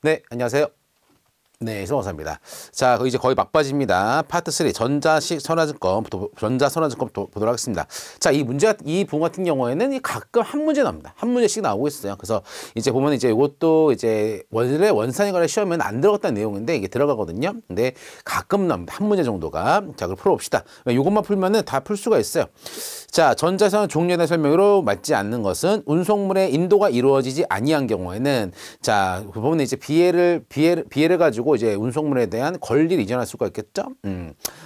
네, 안녕하세요. 네, 송원사입니다. 자, 이제 거의 막바지입니다. 파트 3 전자선화증권 보도록 하겠습니다. 자, 이 부분 같은 경우에는 가끔 한 문제 나옵니다. 한 문제씩 나오고 있어요. 그래서 이제 보면 이제 이것도 이제 원래 원산에 관한 시험에는 안 들어갔다는 내용인데 이게 들어가거든요. 근데 가끔 나옵니다. 한 문제 정도가. 자, 그럼 풀어봅시다. 이것만 풀면은 다 풀 수가 있어요. 자, 전자선 종료에 대한 설명으로 맞지 않는 것은 운송물의 인도가 이루어지지 아니한 경우에는 자, 보면 이제 비해를 가지고 이제 운송물에 대한 권리를 이전할 수가 있겠죠.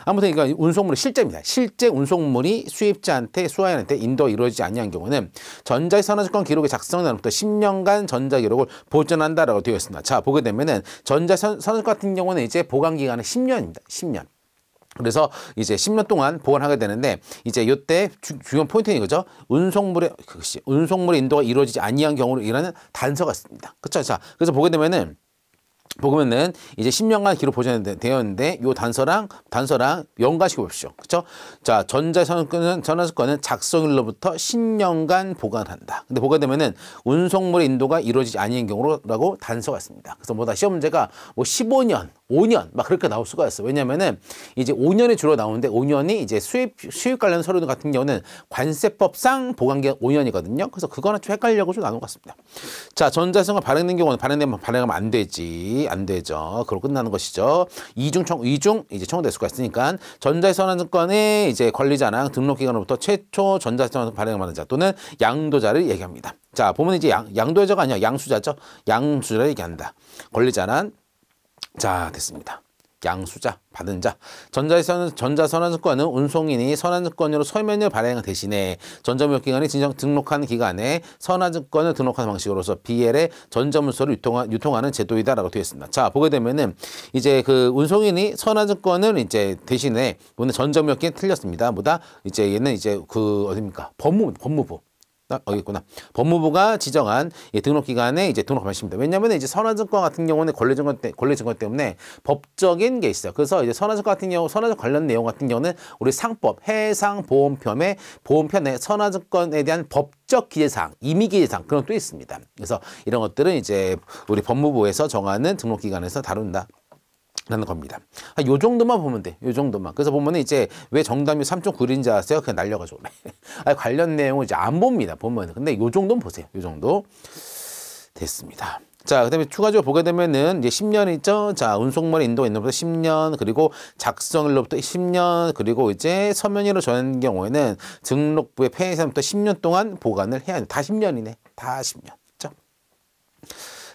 아무튼 이거 운송물의 실제입니다. 실제 운송물이 수입자한테 수화인한테 인도가 이루어지지 아니한 경우는 전자선화증권 기록의 작성된 날부터 10년간 전자기록을 보존한다라고 되어 있습니다. 자, 보게 되면은 전자선화증권 같은 경우는 이제 보관 기간은 10년입니다. 10년. 그래서 이제 10년 동안 보관하게 되는데 이제 이때 중요한 포인트는 이거죠. 운송물의 인도가 이루어지지 아니한 경우로 이라는 단서가 있습니다. 그렇죠? 자, 그래서 보게 되면은 이제 10년간 기록 보존되었는데 요 단서랑 연관시켜 보십시오. 그렇죠? 자, 전자선화증권은 작성일로부터 10년간 보관한다. 근데 보게 되면은 운송물의 인도가 이루어지지 아니한 경우라고 단서가 있습니다. 그래서 뭐다 시험 문제가 뭐 15년, 5년 막 그렇게 나올 수가 있어요. 왜냐면은 이제 5년이 주로 나오는데 5년이 이제 수입 관련 서류 같은 경우는 관세법상 보관기간 5년이거든요. 그래서 그거는 좀 헷갈려고 좀 나온 것 같습니다. 자, 전자선화 발행된 경우는 발행하면 안 되지. 안 되죠. 그로 끝나는 것이죠. 이중 이제 청구될 수가 있으니까 전자선화증권의 이제 권리자랑 등록기관으로부터 최초 전자선화 발행을 받는 자 또는 양도자를 얘기합니다. 자, 보면 이제 양도자가 아니야. 양수자죠. 양수자를 얘기한다. 권리자란 자, 됐습니다. 양수자, 받은 자. 전자선화증권은 운송인이 선화증권으로 서면을 발행한 대신에 전자무역기관이 등록한 기간에 선화증권을 등록하는 방식으로서 BL의 전자문서를 유통하는 제도이다라고 되어 있습니다. 자, 보게 되면은 이제 그 운송인이 선화증권을 이제 대신에 오늘 전자무역기관 틀렸습니다. 뭐다? 이제 얘는 이제 그 어딥니까? 법무부. 여기 있구나. 법무부가 지정한 등록기관에 이제 등록 방식입니다. 왜냐하면 이제 선화증권 같은 경우는 권리증권 때문에 법적인 게 있어요. 그래서 이제 선화증권 같은 경우, 선화증권 관련 내용 같은 경우는 우리 상법, 해상보험편에 선화증권에 대한 법적 기재사항, 임의기재사항 그런 것도 있습니다. 그래서 이런 것들은 이제 우리 법무부에서 정하는 등록기관에서 다룬다. 라는 겁니다. 요 정도만 보면 돼. 요 정도만. 그래서 보면은 이제 왜 정답이 3.9인지 아세요? 그냥 날려가지고. 관련 내용을 이제 안 봅니다. 보면은. 근데 요 정도는 보세요. 요 정도. 됐습니다. 자, 그 다음에 추가적으로 보게 되면은 이제 10년 있죠? 자, 운송물의 인도가 있는 것부터 10년, 그리고 작성일로부터 10년, 그리고 이제 서면으로 전한 경우에는 등록부의 폐회사부터 10년 동안 보관을 해야 돼. 다 10년이네. 다 10년.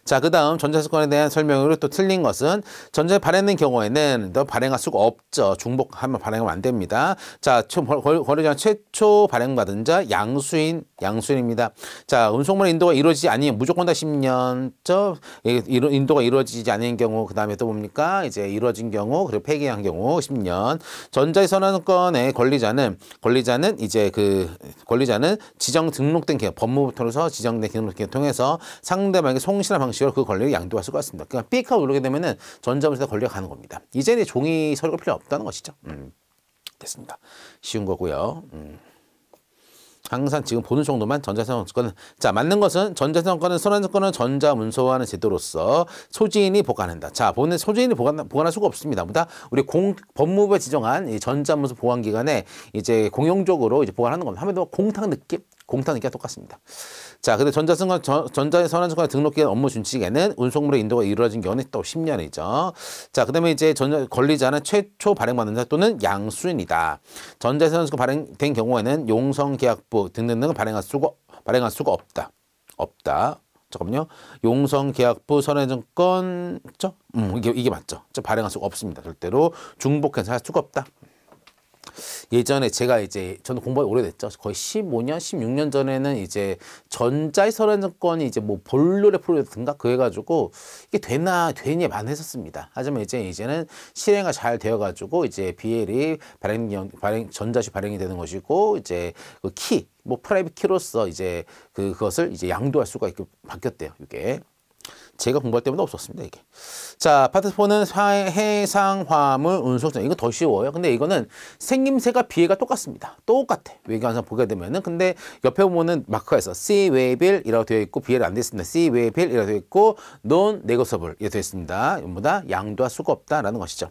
자, 그 다음 전자선권에 대한 설명으로 또 틀린 것은 전자에 발행된 경우에는 너 발행할 수가 없죠. 중복하면 발행하면 안 됩니다. 자, 거래자 최초 발행받은 자 양수인입니다. 자, 운송물 인도가 이루어지지 아니면 무조건 다 10년. 인도가 이루어지지 않은 경우, 그 다음에 또 뭡니까? 이제 이루어진 경우, 그리고 폐기한 경우 10년. 전자선화증권의 권리자는 이제 권리자는 지정 등록된 기업, 법무부 통해서 지정된 등록기관을 통해서 상대방에게 송신한 방식으로 그 권리를 양도할 수가 있습니다. 그러니까 삑하고 누르게 되면은 전자문서에 권리가 가는 겁니다. 이제는 종이 서류가 필요 없다는 것이죠. 됐습니다. 쉬운 거고요. 항상 지금 보는 정도만 전자선화증권은 자, 맞는 것은 전자선화증권은 선화증권은 전자문서화하는 제도로서 소지인이 보관한다. 자, 보는 소지인이 보관할 수가 없습니다. 보다 우리 법무부에 지정한 이 전자문서 보관기관에 이제 공용적으로 이제 보관하는 겁니다. 하면 더 공탁 느낌 똑같습니다. 자, 근데 전자선화증권 등록기관 업무 준칙에는 운송물의 인도가 이루어진 경우는 또 10년이죠. 자, 그 다음에 이제 권리자는 최초 발행받는 자 또는 양수인이다. 전자선화증권 발행된 경우에는 용성계약부 등등을 발행할 수가 없다. 잠깐만요. 용성계약부 선화증권, 그죠? 이게 맞죠? 발행할 수가 없습니다. 절대로 중복해서 할 수가 없다. 예전에 저는 공부가 오래됐죠. 거의 15년, 16년 전에는 이제 전자선화증권이 이제 뭐 볼로레 프로젝트인가 그 해가지고 이게 되냐만 했었습니다. 하지만 이제는 실행가 잘 되어가지고 이제 BL이 전자시 발행이 되는 것이고 이제 그 프라이빗 키로서 이제 그것을 이제 양도할 수가 있게 바뀌었대요. 이게. 제가 공부할 때마다 없었습니다, 이게. 자, 파트 4는 해상 화물 운송선. 이거 더 쉬워요. 근데 이거는 생김새가 비해가 똑같습니다. 똑같아. 여기 항상 보게 되면은. 근데 옆에 보면은 마크가 있어. seawayville이라고 되어 있고, 비해가 안 되어 있습니다. seawayville이라고 되어 있고, non-negotiable 이라고 되어 있습니다. 전부 다 양도할 수가 없다라는 것이죠.